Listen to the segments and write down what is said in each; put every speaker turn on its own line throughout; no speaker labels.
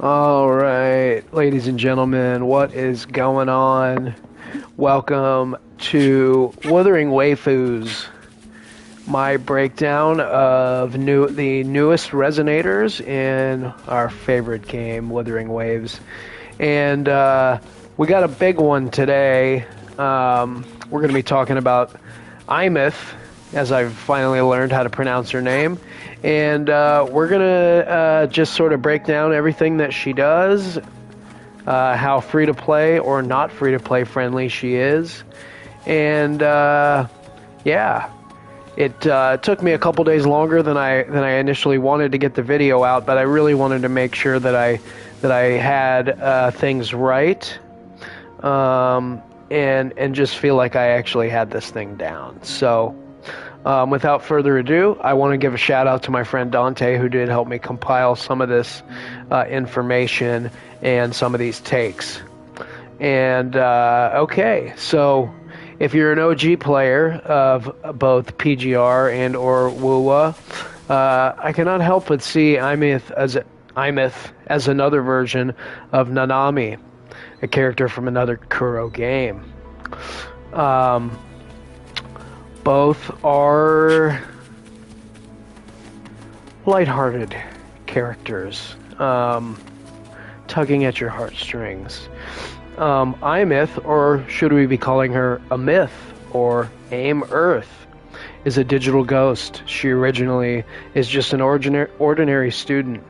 All right, ladies and gentlemen, what is going on? Welcome to Wuthering Waifus, my breakdown of the newest resonators in our favorite game, Wuthering Waves. And we got a big one today. We're going to be talking about Aemeath, as I've finally learned how to pronounce her name. And we're going to just sort of break down everything that she does, how free-to-play or not free-to-play friendly she is. And, yeah, it took me a couple days longer than I initially wanted to get the video out, but I really wanted to make sure that I had things right, and just feel like I actually had this thing down. So, without further ado, I want to give a shout out to my friend Dante, who did help me compile some of this information and some of these takes. And okay, so if you're an OG player of both PGR and or WUWA, I cannot help but see Aemeath as another version of Nanami, a character from another Kuro game. Both are lighthearted characters, tugging at your heartstrings. Aemeath, or should we be calling her Aemeath or Aemeath, is a digital ghost. She originally is just an ordinary student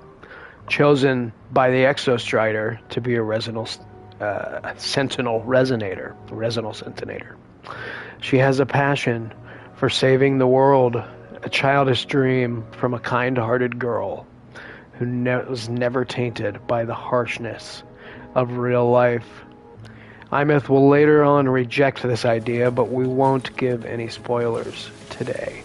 chosen by the Exostrider to be a sentinel resonator. She has a passion for saving the world, a childish dream from a kind-hearted girl who was never tainted by the harshness of real life. Aemeath will later on reject this idea, but we won't give any spoilers today.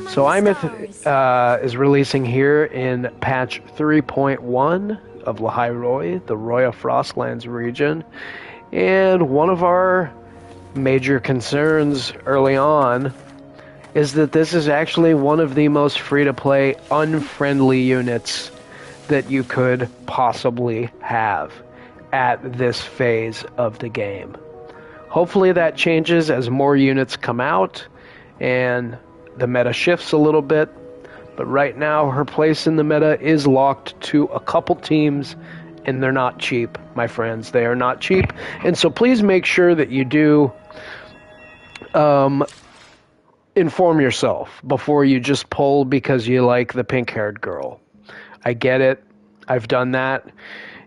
So Aemeath is releasing here in patch 3.1 of Lahairoi, the Roya Frostlands region, and one of our major concerns early on is that this is actually one of the most free-to-play unfriendly units that you could possibly have at this phase of the game. Hopefully that changes as more units come out and the meta shifts a little bit, but right now her place in the meta is locked to a couple teams, and they're not cheap, my friends. They are not cheap, and so please make sure that you do inform yourself before you just pull because you like the pink-haired girl. I get it. I've done that.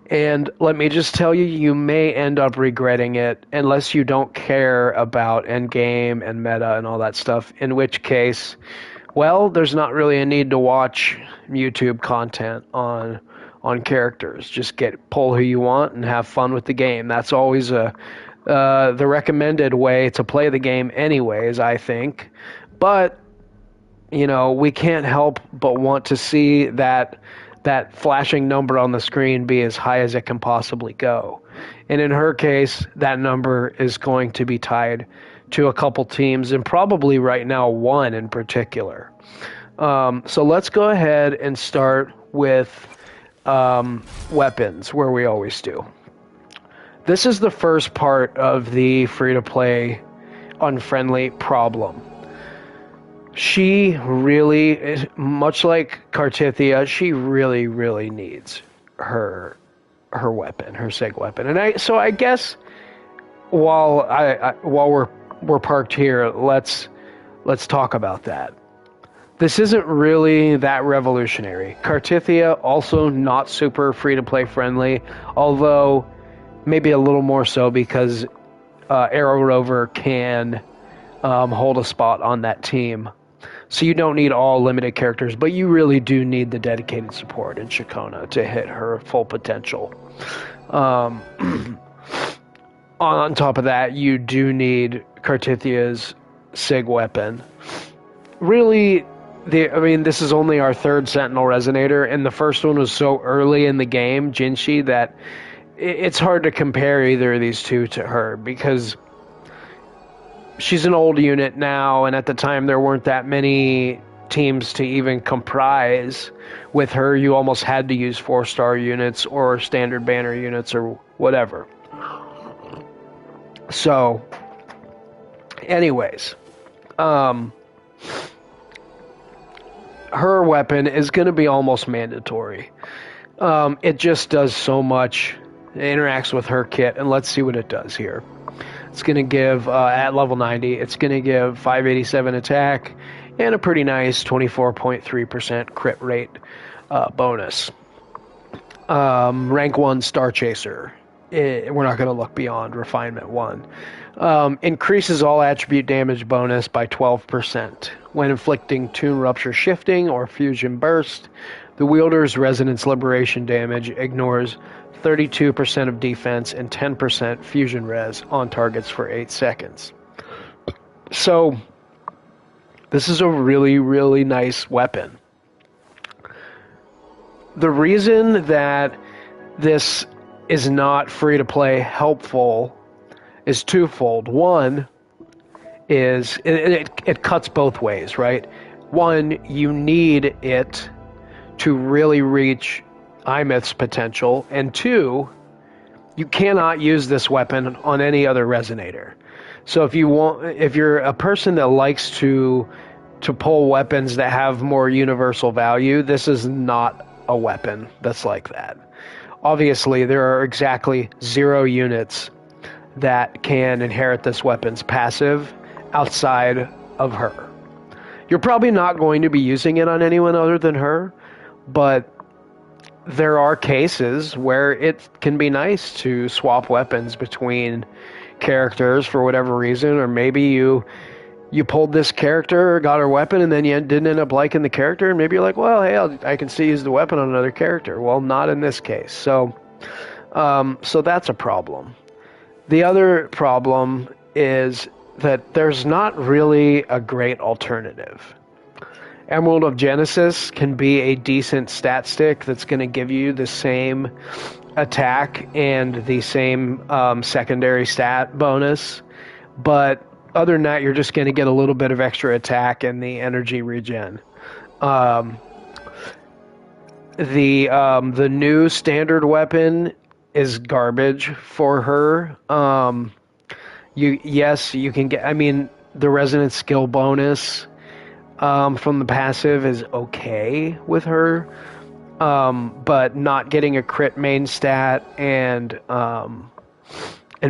And let me just tell you, you may end up regretting it unless you don't care about endgame and meta and all that stuff, in which case, well, there's not really a need to watch YouTube content on characters. Just pull who you want and have fun with the game. That's always the recommended way to play the game anyways, I think. But, you know, we can't help but want to see that flashing number on the screen be as high as it can possibly go. And in her case, that number is going to be tied to a couple teams, and probably right now one in particular. So let's go ahead and start with weapons, where we always do. This is the first part of the free-to-play unfriendly problem. She really is, much like Cartithia, she really, really needs her weapon, her sig weapon. And I guess while we're parked here, let's talk about that. This isn't really that revolutionary. Cartithia also not super free to play friendly, although maybe a little more so because Arrow Rover can hold a spot on that team. So you don't need all limited characters, but you really do need the dedicated support in Shakona to hit her full potential. On top of that, you do need Cartithia's sig weapon. Really, this is only our third Sentinel Resonator, and the first one was so early in the game, Jinshi, that it's hard to compare either of these two to her, because she's an old unit now, and at the time there weren't that many teams to even comprise with her. You almost had to use 4-star units or standard banner units or whatever. So, anyways, her weapon is going to be almost mandatory. It just does so much. It interacts with her kit, and let's see what it does here. It's going to give, at level 90, it's going to give 587 attack and a pretty nice 24.3% crit rate bonus. Rank 1 Star Chaser. We're not going to look beyond Refinement 1. Increases all attribute damage bonus by 12%. When inflicting Tune Rupture Shifting or Fusion Burst, the wielder's Resonance Liberation damage ignores 32% of defense and 10% fusion res on targets for 8 seconds. So, this is a really, really nice weapon. The reason that this is not free to play helpful is twofold. One is it cuts both ways, right? One, you need it to really reach Aemeath's potential, and two, you cannot use this weapon on any other resonator. So if you're a person that likes to pull weapons that have more universal value, this is not a weapon that's like that. Obviously, there are exactly 0 units that can inherit this weapon's passive outside of her. You're probably not going to be using it on anyone other than her, but there are cases where it can be nice to swap weapons between characters for whatever reason, or maybe you pulled this character, got her weapon, and then you didn't end up liking the character, and maybe you're like, well, hey, I can still use the weapon on another character. Well, not in this case. So that's a problem. The other problem is that there's not really a great alternative. Emerald of Genesis can be a decent stat stick that's going to give you the same attack and the same secondary stat bonus, but other than that, you're just going to get a little bit of extra attack and the energy regen. The new standard weapon is garbage for her. You can get. I mean, the resonance skill bonus from the passive is okay with her, but not getting a crit main stat and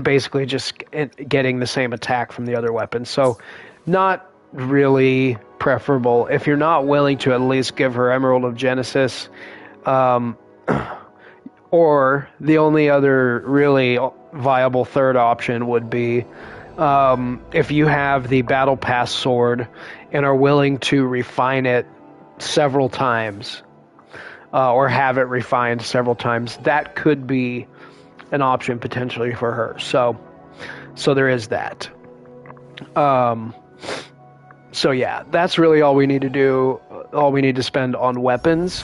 basically just getting the same attack from the other weapons. So not really preferable. If you're not willing to at least give her Emerald of Genesis, or the only other really viable third option would be if you have the Battle Pass sword and are willing to refine it several times, or have it refined several times, that could be an option potentially for her. So there is that. So yeah, that's really all we need to do. All we need to spend on weapons.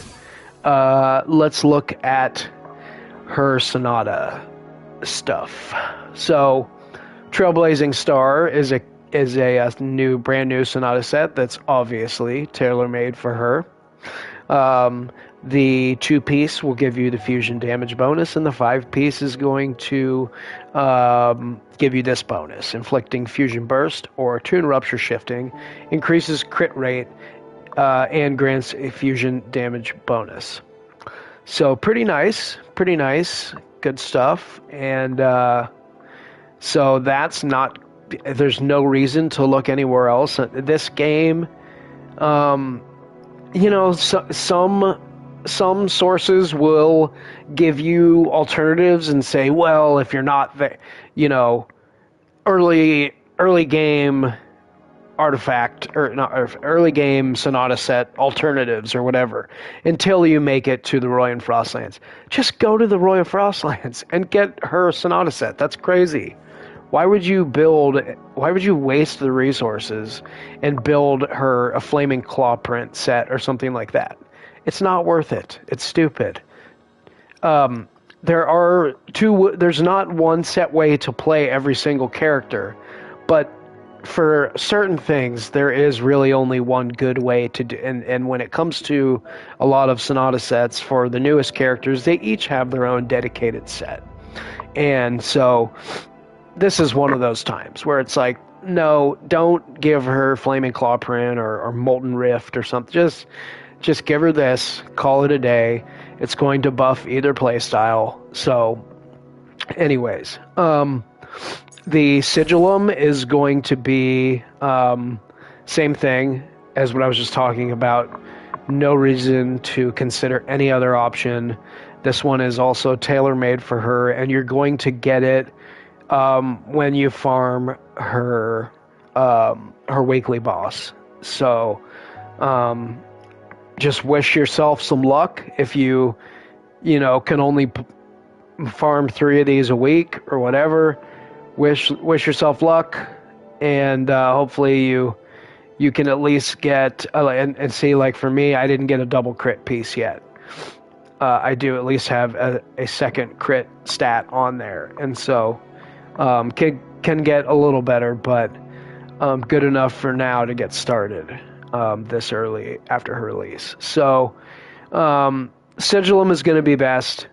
Let's look at her Sonata stuff. So, Trailblazing Star is a brand new Sonata set that's obviously tailor-made for her. The 2-piece will give you the fusion damage bonus, and the 5-piece is going to give you this bonus: inflicting fusion burst or tune rupture shifting, increases crit rate, and grants a fusion damage bonus. So pretty nice, good stuff. And so that's not. There's no reason to look anywhere else. This game, some sources will give you alternatives and say, well, if you're not early game artifact or not early game Sonata set alternatives or whatever until you make it to the Roy and Frostlands. Just go to the Roy and Frostlands and get her Sonata set. That's crazy. Why would you waste the resources and build her a Flaming Claw print set or something like that? It's not worth it. It's stupid. There's not one set way to play every single character, but for certain things, there is really only one good way to do, and when it comes to a lot of Sonata sets for the newest characters, they each have their own dedicated set. And so this is one of those times where it's like, no, don't give her Flaming Clawprint or Molten Rift or something. Just give her this, call it a day. It's going to buff either playstyle. So, anyways, the Sigillum is going to be same thing as what I was just talking about. No reason to consider any other option. This one is also tailor-made for her, and you're going to get it when you farm her weekly boss. So just wish yourself some luck. If you can only farm 3 of these a week or whatever, wish yourself luck, and hopefully you can at least get and see, like for me, I didn't get a double crit piece yet. I do at least have a second crit stat on there, and so can get a little better, but good enough for now to get started this early after her release. So Sigillum is going to be best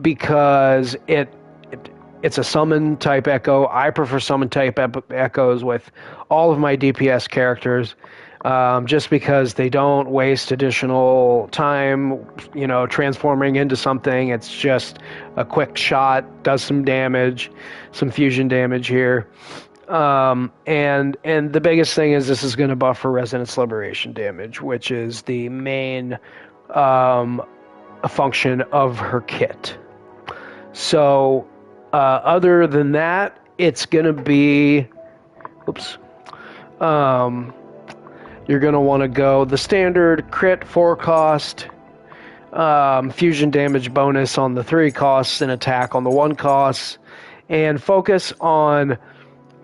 because it's a summon type echo. I prefer summon type echoes with all of my DPS characters, just because they don't waste additional time, transforming into something. It's just a quick shot, does some damage, some fusion damage here. And the biggest thing is this is going to buff for Resonance Liberation damage, which is the main function of her kit. So other than that, it's going to be you're going to want to go the standard crit 4 cost, fusion damage bonus on the 3 costs, and attack on the 1 cost, and focus on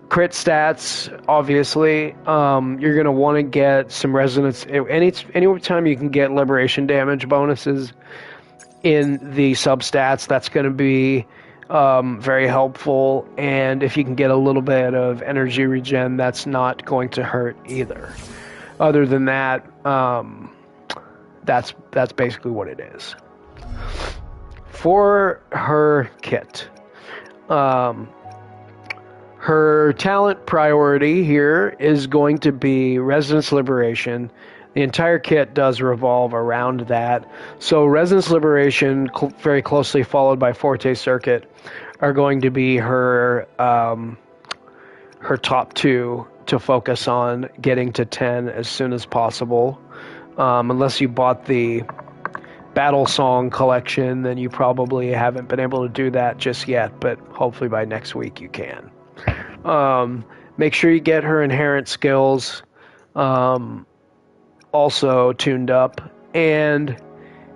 crit stats. Obviously, you're going to want to get some resonance. Any time you can get liberation damage bonuses in the substats, that's going to be very helpful. And if you can get a little bit of energy regen, that's not going to hurt either. Other than that, that's basically what it is. For her kit, her talent priority here is going to be Resonance Liberation. The entire kit does revolve around that. So Resonance Liberation, very closely followed by Forte Circuit, are going to be her her top 2 to focus on getting to 10 as soon as possible. Unless you bought the Battle Song collection, then you probably haven't been able to do that just yet, but hopefully by next week you can. Make sure you get her inherent skills also tuned up, and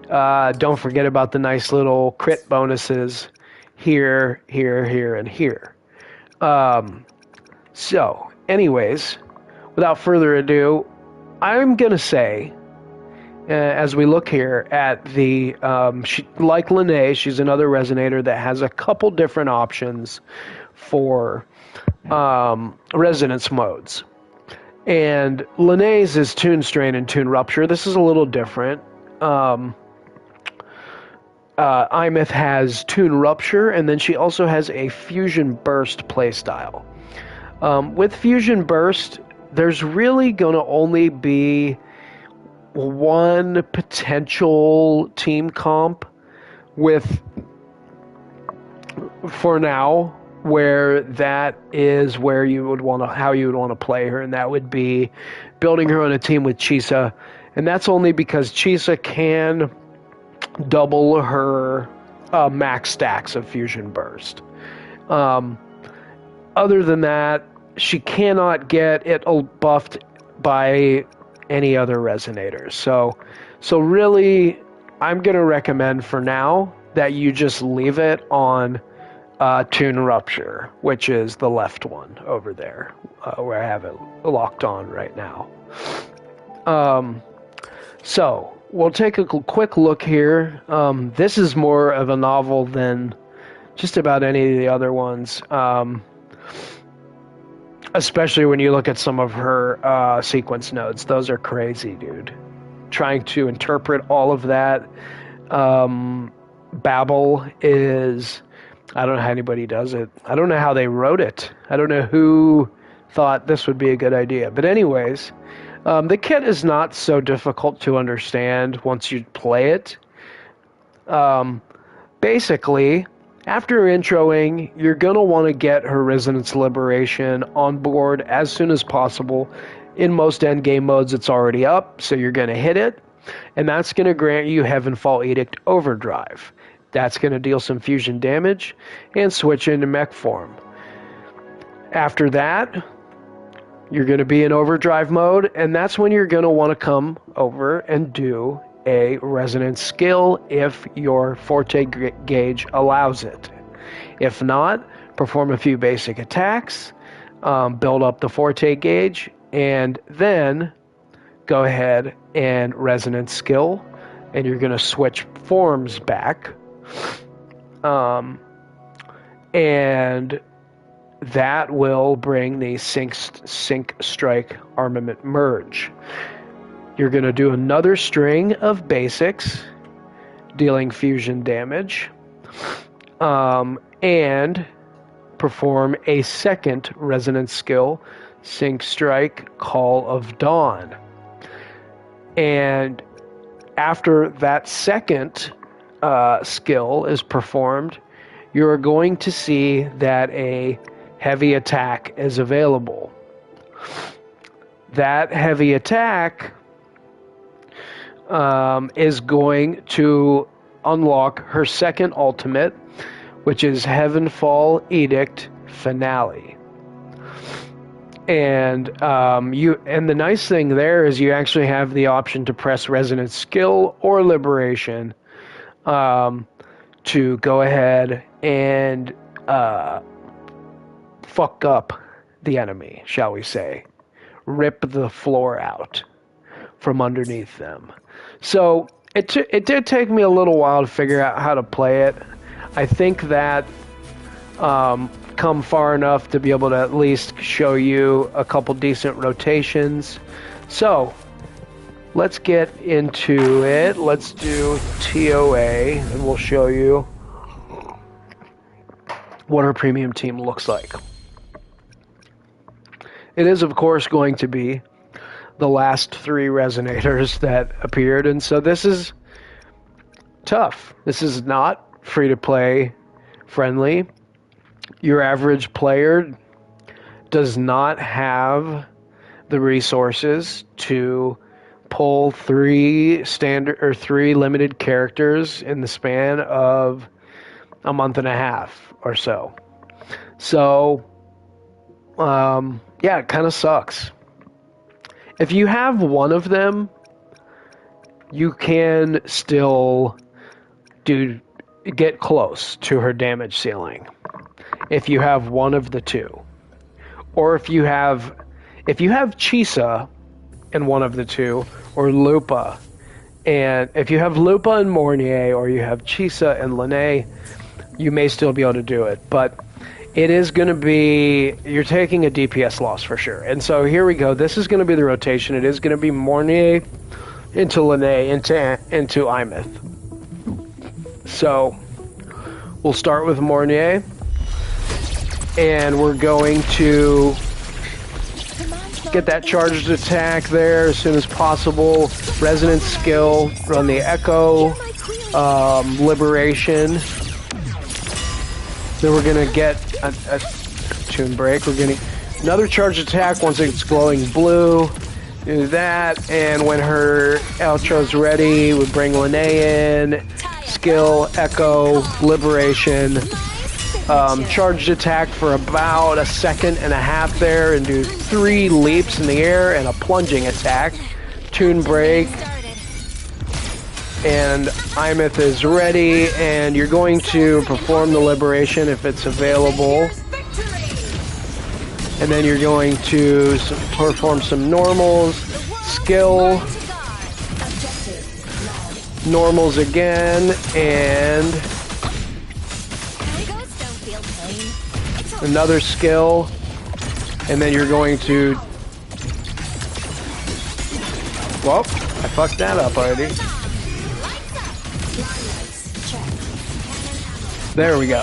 don't forget about the nice little crit bonuses here, and here. So, anyways, without further ado, I'm gonna say, as we look here at the, like Lene, she's another resonator that has a couple different options for resonance modes. And Lene's is Tune Strain and Tune Rupture. This is a little different. Aemeath has Tune Rupture, and then she also has a Fusion Burst playstyle. With Fusion Burst, there's really going to only be one potential team comp for now, where that is where you would want to, how you would want to play her, and that would be building her on a team with Chisa, and that's only because Chisa can double her max stacks of Fusion Burst. Other than that, she cannot get it buffed by any other resonators. So really, I'm going to recommend for now that you just leave it on Tune Rupture, which is the left one over there, where I have it locked on right now. So we'll take a quick look here. This is more of a novel than just about any of the other ones. Especially when you look at some of her sequence nodes. Those are crazy, dude. Trying to interpret all of that babble is... I don't know how anybody does it. I don't know how they wrote it. I don't know who thought this would be a good idea. But anyways, the kit is not so difficult to understand once you play it. Basically, after introing, you're going to want to get her Resonance Liberation on board as soon as possible. In most endgame modes, it's already up, so you're going to hit it. And that's going to grant you Heavenfall Edict Overdrive. That's going to deal some fusion damage and switch into mech form. After that, you're going to be in overdrive mode, and that's when you're going to want to come over and do a resonance skill if your forte gauge allows it. If not, perform a few basic attacks, build up the forte gauge, and then go ahead and resonance skill, and you're going to switch forms back. And that will bring the Sync Strike Armament Merge. You're going to do another string of basics, dealing fusion damage, and perform a second resonance skill, Sync Strike Call of Dawn. And after that second skill is performed, you're going to see that a heavy attack is available. That heavy attack is going to unlock her second ultimate, which is Heavenfall Edict Finale. And the nice thing there is you actually have the option to press Resonance Skill or Liberation to go ahead and fuck up the enemy, shall we say. Rip the floor out from underneath them. So it did take me a little while to figure out how to play it. I think that come far enough to be able to at least show you a couple decent rotations. So let's get into it. Let's do TOA, and we'll show you what our premium team looks like. It is, of course, going to be the last 3 resonators that appeared, and so this is tough. This is not free-to-play friendly. Your average player does not have the resources to pull 3 standard or 3 limited characters in the span of a month and a half or so. So, yeah, it kind of sucks. If you have one of them, you can still get close to her damage ceiling. If you have one of the 2. Or if you have Chisa in one of the 2, or Lupa. And if you have Lupa and Mornier, or you have Chisa and Lene, you may still be able to do it. But it is going to be... You're taking a DPS loss for sure. And so here we go. This is going to be the rotation. It is going to be Mornier into Lene into Aemeath. So we'll start with Mornier. And we're going to get that charged attack there as soon as possible. Resonance skill, run the Echo, Liberation. Then we're going to get a tune break. We're getting another charged attack once it's glowing blue. Do that, and when her outro's ready, we bring Lene in. Skill, Echo, Liberation. Charged attack for about a second and a half there, and do 3 leaps in the air and a plunging attack. Tune break. And Aemeath is ready, and you're going to perform the Liberation if it's available. And then you're going to perform some normals. Skill. Normals again, and another skill. And then you're going to... Well, I fucked that up already. There we go.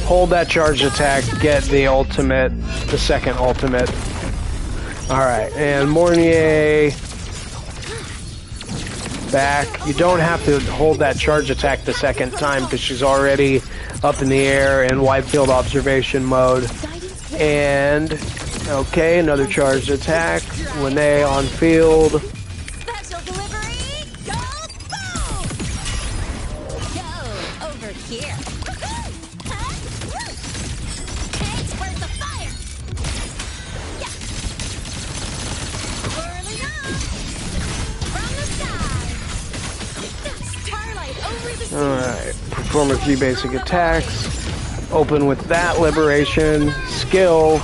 Hold that charged attack, get the ultimate, the second ultimate. Alright, and Mornier... back. You don't have to hold that charge attack the second time because she's already up in the air in wide field observation mode. And, okay, another charged attack. Lene on field.
Special delivery, go boom! Go over here. Hey, where's the fire? Yeah. Whirling up from the sky. Starlight over the sea.
Alright, perform a few basic attacks. Open with that liberation. Skill.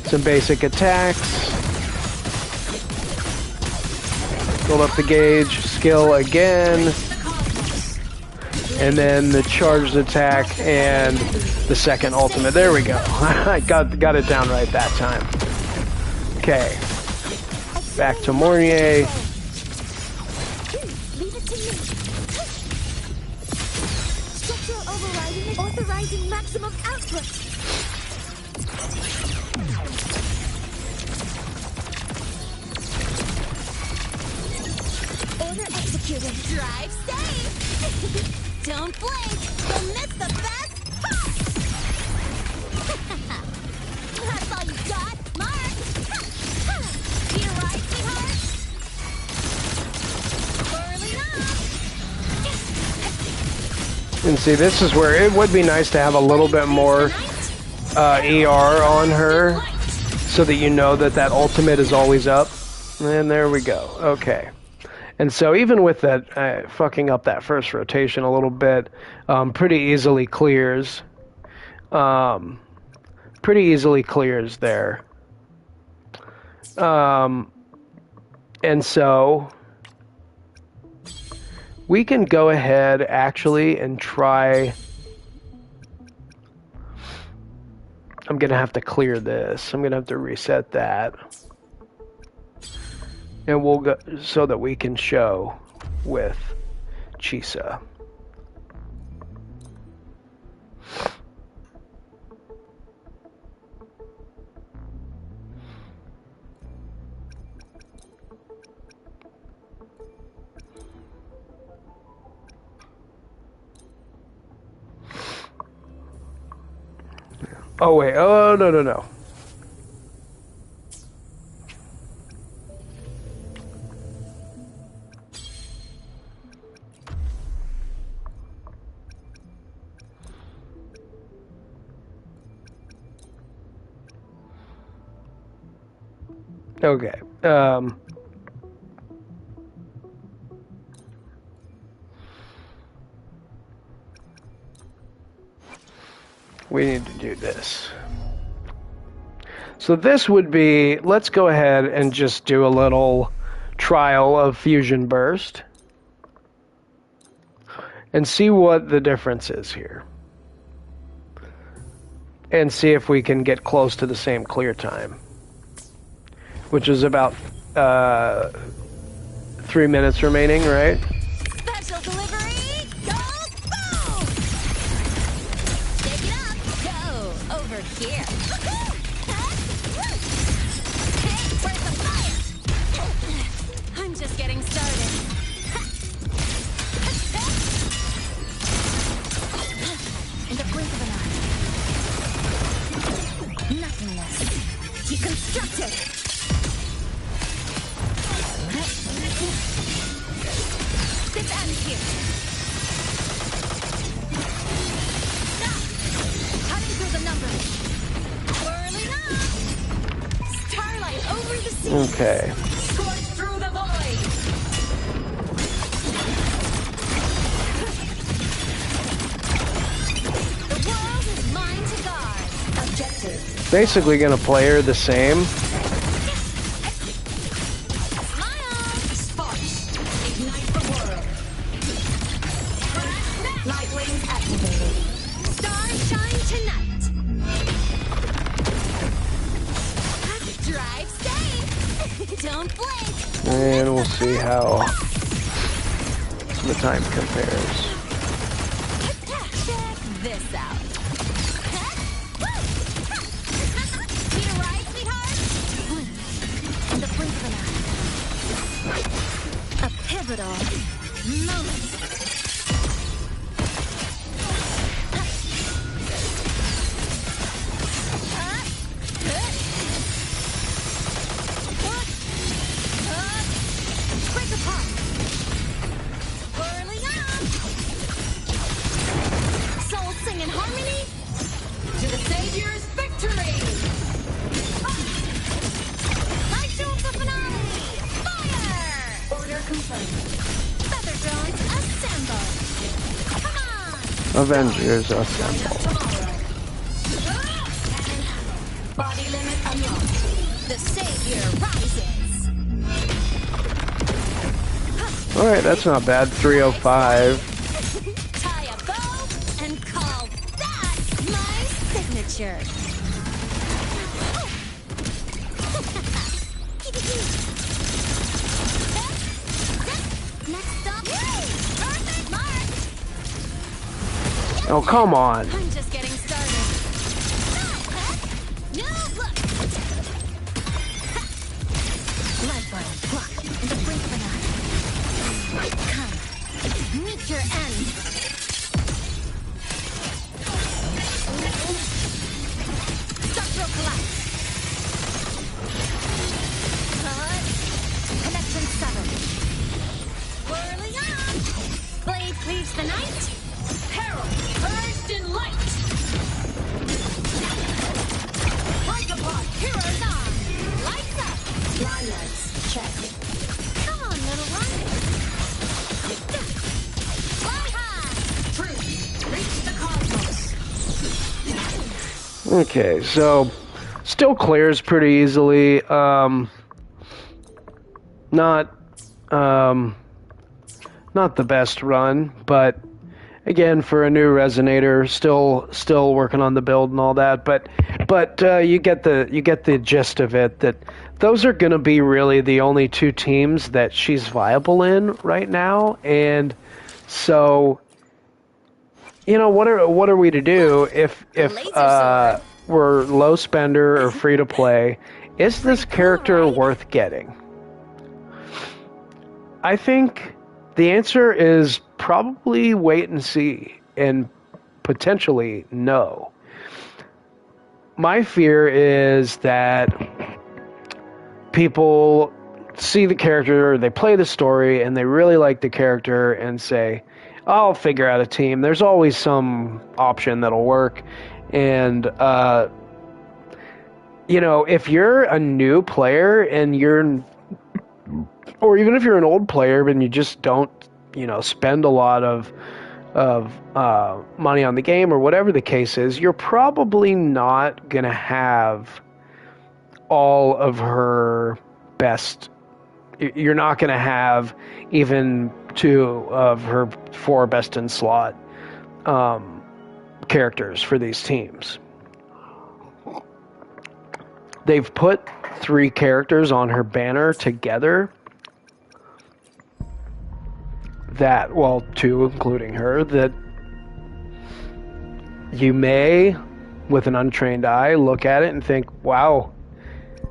Some basic attacks. Build up the gauge. Skill again. And then the charged attack and the second ultimate. There we go. I got it down right that time. Okay. Back to Mornier.
Leave it to me. Structural overriding, authorizing maximum output. Order executed. Drive safe. Don't blink. You'll miss the best part. That's all you got, Mark. You right, sweetheart? Whirling up.
And see, this is where it would be nice to have a little bit more ER on her so that you know that that ultimate is always up. And there we go. Okay. And so even with that, fucking up that first rotation a little bit, pretty easily clears. Pretty easily clears there. And so we can go ahead actually and try... I'm going to have to clear this. I'm going to have to reset that. And we'll go so that we can show with Chisa. Oh wait, oh no. Okay. We need to do this. So this would be, let's go ahead and just do a little trial of Fusion Burst and see what the difference is here. And see if we can get close to the same clear time, which is about 3 minutes remaining, right?
Special delivery, go boom! Take it up, go over here. Hey, where's the fire? I'm just getting started. In the blink of an eye. Nothingness. Deconstructed. This ends here. Stop! Cutting through the numbers. Whirling up! Starlight over the sea.
Okay.
Scorch through the void. The world is mine to guard. Objective.
Basically gonna play her the same.
Don't blink.
And we'll see how the time compares.
Check this out. Need a ride, sweetheart? In the blink of an eye. A pivotal moment. Break apart. Whirling on. Souls sing in harmony. To the Savior's victory. Light shows the finale. Fire. Order confirmed. Feather drones assemble. Come on.
Avengers assemble.
Body limit unlocked. The Savior rises.
Alright, that's not bad. 305.
Tie a bow and call that my signature. Next stop. Perfect mark.
Oh, come on.
I'm just getting started. No look. Lifeline, block, in the blink of an eye. Come, meet your end. Structural collapse. Cut. Connection severed. Whirling on. Blade cleaves the night. Herald, purged in light. Break apart, heroes on. Lights up. Line lights, check. Come on, little one. Fly high. Truth, reach the cosmos.
Okay, so still clears pretty easily. Not the best run, but again, for a new resonator, still working on the build and all that. But you get the gist of it. That those are going to be really the only two teams that she's viable in right now, and so what are we to do if we're low spender or free to play? Is this character worth getting? I think the answer is probably wait and see, and potentially no. My fear is that people see the character, they play the story, and they really like the character and say, I'll figure out a team. There's always some option that'll work. And, if you're a new player and or even if you're an old player and you just don't, spend a lot of money on the game or whatever the case is, you're probably not going to have all of her best. You're not going to have even 2 of her 4 best in slot characters for these teams. They've put 3 characters on her banner together. 2 including her, that you may, with an untrained eye, look at it and think, wow,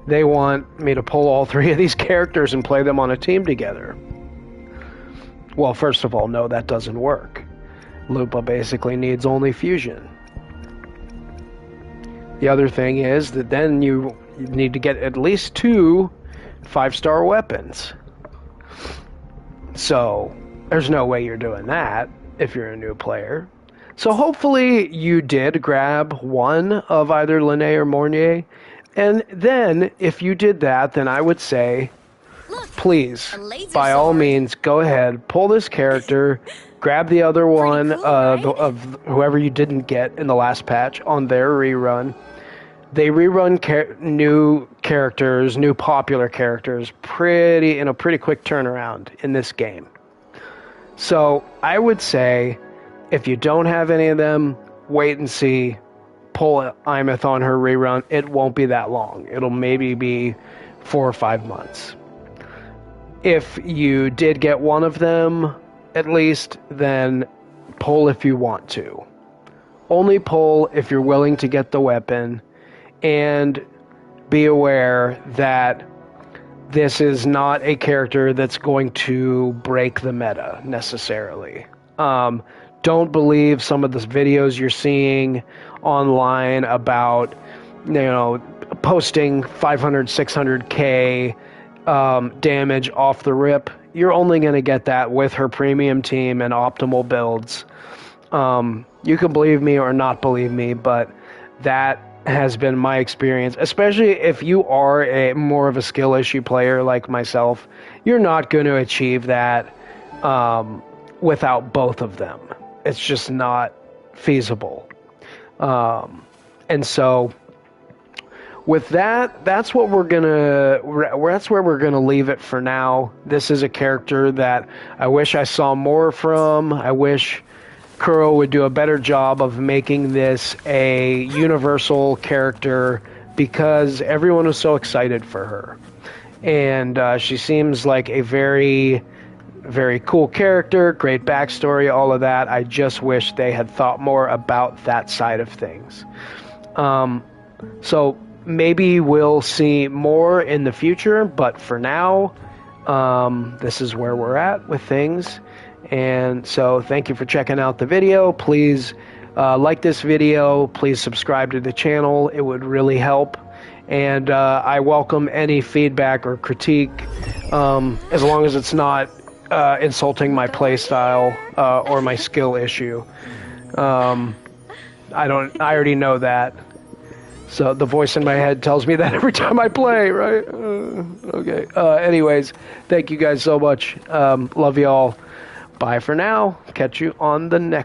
they want me to pull all 3 of these characters and play them on a team together. Well, first of all, no, that doesn't work. Lupa basically needs only fusion. The other thing is that then you need to get at least 2 5-star weapons. So there's no way you're doing that if you're a new player. So hopefully you did grab one of either Linné or Mornier. And then if you did that, then I would say, please, by all means, go ahead, pull this character, grab the other one of whoever you didn't get in the last patch on their rerun. They rerun new characters, new popular characters, in a pretty quick turnaround in this game. So I would say, if you don't have any of them, wait and see. Pull Aemeath on her rerun. It won't be that long. It'll maybe be 4 or 5 months. If you did get one of them, at least, then pull if you want to. Only pull if you're willing to get the weapon, and be aware that this is not a character that's going to break the meta necessarily. Don't believe some of the videos you're seeing online about, posting 500, 600k damage off the rip. You're only going to get that with her premium team and optimal builds. You can believe me or not believe me, but that has been my experience, especially if you are a more of a skill issue player like myself. You're not going to achieve that without both of them. It's just not feasible. And so with that, that's where we're gonna leave it for now. This is a character that I wish I saw more from. I wish Kuro would do a better job of making this a universal character, because everyone was so excited for her. And she seems like a very, very cool character, great backstory, all of that. I just wish they had thought more about that side of things. So maybe we'll see more in the future, but for now, this is where we're at with things. And so thank you for checking out the video. Please like this video. Please subscribe to the channel. It would really help. And I welcome any feedback or critique, as long as it's not insulting my playstyle or my skill issue. I already know that. So the voice in my head tells me that every time I play, right? Okay. Anyways, thank you guys so much. Love y'all. Bye for now. Catch you on the next